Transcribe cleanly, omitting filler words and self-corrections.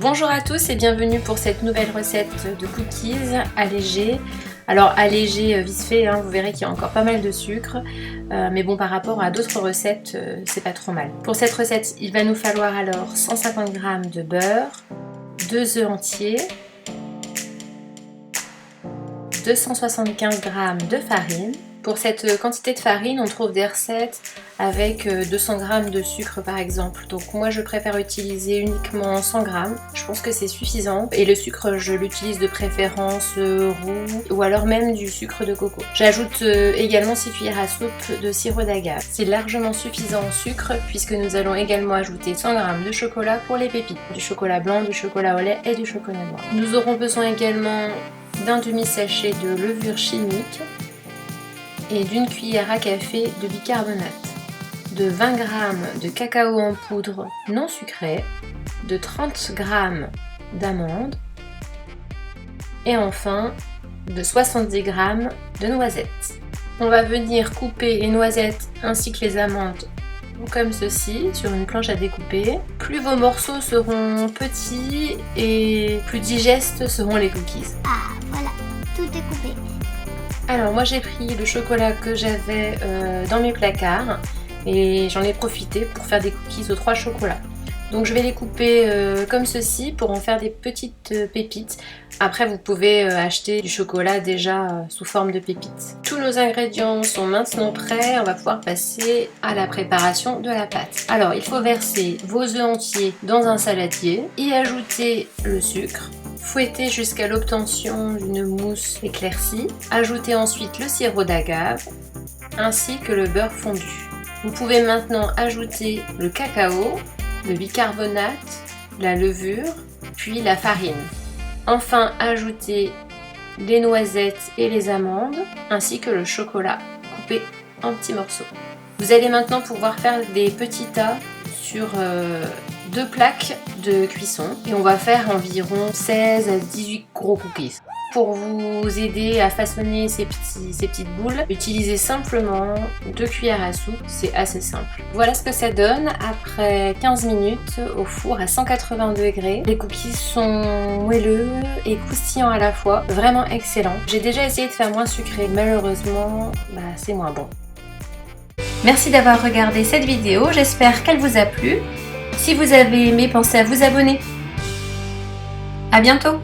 Bonjour à tous et bienvenue pour cette nouvelle recette de cookies allégés. Alors allégé vite fait, hein, vous verrez qu'il y a encore pas mal de sucre, mais bon, par rapport à d'autres recettes, c'est pas trop mal. Pour cette recette, il va nous falloir alors 150 g de beurre, 2 œufs entiers, 275 g de farine. Pour cette quantité de farine, on trouve des recettes avec 200 g de sucre par exemple. Donc moi je préfère utiliser uniquement 100 g. Je pense que c'est suffisant. Et le sucre, je l'utilise de préférence roux ou alors même du sucre de coco. J'ajoute également 6 cuillères à soupe de sirop d'agave. C'est largement suffisant en sucre puisque nous allons également ajouter 100 g de chocolat pour les pépites. Du chocolat blanc, du chocolat au lait et du chocolat noir. Nous aurons besoin également d'un demi-sachet de levure chimique et d'une cuillère à café de bicarbonate, de 20 g de cacao en poudre non sucré, de 30 g d'amandes et enfin de 70 g de noisettes. On va venir couper les noisettes ainsi que les amandes comme ceci sur une planche à découper. Plus vos morceaux seront petits et plus digestes seront les cookies. Ah voilà, tout est coupé. Alors moi j'ai pris le chocolat que j'avais dans mes placards et j'en ai profité pour faire des cookies aux 3 chocolats. Donc je vais les couper comme ceci pour en faire des petites pépites. Après vous pouvez acheter du chocolat déjà sous forme de pépites. Tous nos ingrédients sont maintenant prêts, on va pouvoir passer à la préparation de la pâte. Alors il faut verser vos œufs entiers dans un saladier, y ajouter le sucre, fouetter jusqu'à l'obtention d'une mousse éclaircie, ajouter ensuite le sirop d'agave ainsi que le beurre fondu. Vous pouvez maintenant ajouter le cacao, le bicarbonate, la levure, puis la farine. Enfin, ajouter les noisettes et les amandes, ainsi que le chocolat coupé en petits morceaux. Vous allez maintenant pouvoir faire des petits tas sur 2 plaques de cuisson et on va faire environ 16 à 18 gros cookies. Pour vous aider à façonner ces petites boules, utilisez simplement 2 cuillères à soupe, c'est assez simple. Voilà ce que ça donne après 15 minutes au four à 180 degrés. Les cookies sont moelleux et croustillants à la fois, vraiment excellents. J'ai déjà essayé de faire moins sucré, malheureusement c'est moins bon. Merci d'avoir regardé cette vidéo, j'espère qu'elle vous a plu. Si vous avez aimé, pensez à vous abonner. À bientôt!